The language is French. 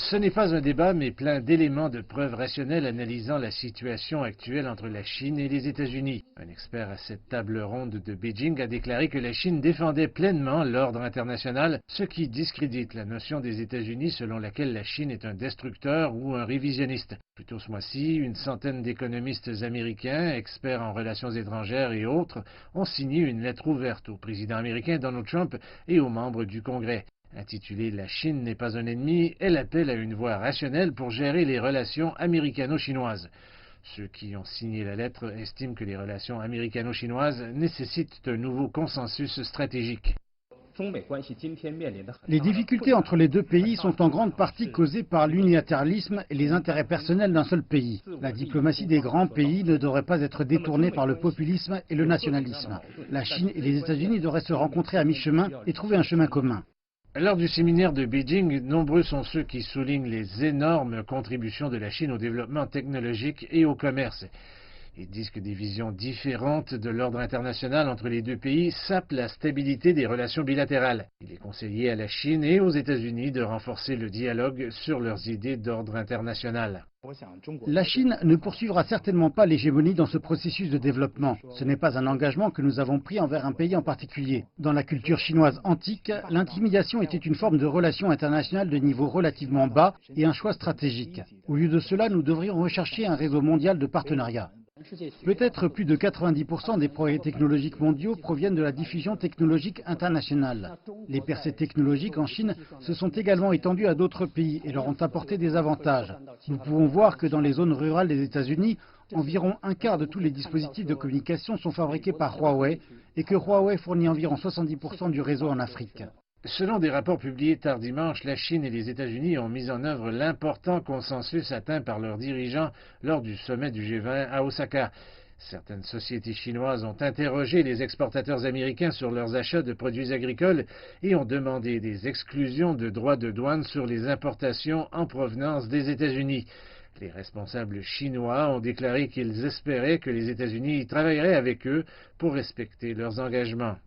Ce n'est pas un débat, mais plein d'éléments de preuves rationnelles analysant la situation actuelle entre la Chine et les États-Unis. Un expert à cette table ronde de Beijing a déclaré que la Chine défendait pleinement l'ordre international, ce qui discrédite la notion des États-Unis selon laquelle la Chine est un destructeur ou un révisionniste. Plus tôt ce mois-ci, une centaine d'économistes américains, experts en relations étrangères et autres, ont signé une lettre ouverte au président américain Donald Trump et aux membres du Congrès. Intitulée La Chine n'est pas un ennemi, elle appelle à une voie rationnelle pour gérer les relations américano-chinoises. Ceux qui ont signé la lettre estiment que les relations américano-chinoises nécessitent un nouveau consensus stratégique. Les difficultés entre les deux pays sont en grande partie causées par l'unilatéralisme et les intérêts personnels d'un seul pays. La diplomatie des grands pays ne devrait pas être détournée par le populisme et le nationalisme. La Chine et les États-Unis devraient se rencontrer à mi-chemin et trouver un chemin commun. Lors du séminaire de Beijing, nombreux sont ceux qui soulignent les énormes contributions de la Chine au développement technologique et au commerce. Ils disent que des visions différentes de l'ordre international entre les deux pays sapent la stabilité des relations bilatérales. Il est conseillé à la Chine et aux États-Unis de renforcer le dialogue sur leurs idées d'ordre international. La Chine ne poursuivra certainement pas l'hégémonie dans ce processus de développement. Ce n'est pas un engagement que nous avons pris envers un pays en particulier. Dans la culture chinoise antique, l'intimidation était une forme de relation internationale de niveau relativement bas et un choix stratégique. Au lieu de cela, nous devrions rechercher un réseau mondial de partenariats. Peut-être plus de 90% des progrès technologiques mondiaux proviennent de la diffusion technologique internationale. Les percées technologiques en Chine se sont également étendues à d'autres pays et leur ont apporté des avantages. Nous pouvons voir que dans les zones rurales des États-Unis, environ un quart de tous les dispositifs de communication sont fabriqués par Huawei et que Huawei fournit environ 70% du réseau en Afrique. Selon des rapports publiés tard dimanche, la Chine et les États-Unis ont mis en œuvre l'important consensus atteint par leurs dirigeants lors du sommet du G20 à Osaka. Certaines sociétés chinoises ont interrogé les exportateurs américains sur leurs achats de produits agricoles et ont demandé des exclusions de droits de douane sur les importations en provenance des États-Unis. Les responsables chinois ont déclaré qu'ils espéraient que les États-Unis travailleraient avec eux pour respecter leurs engagements.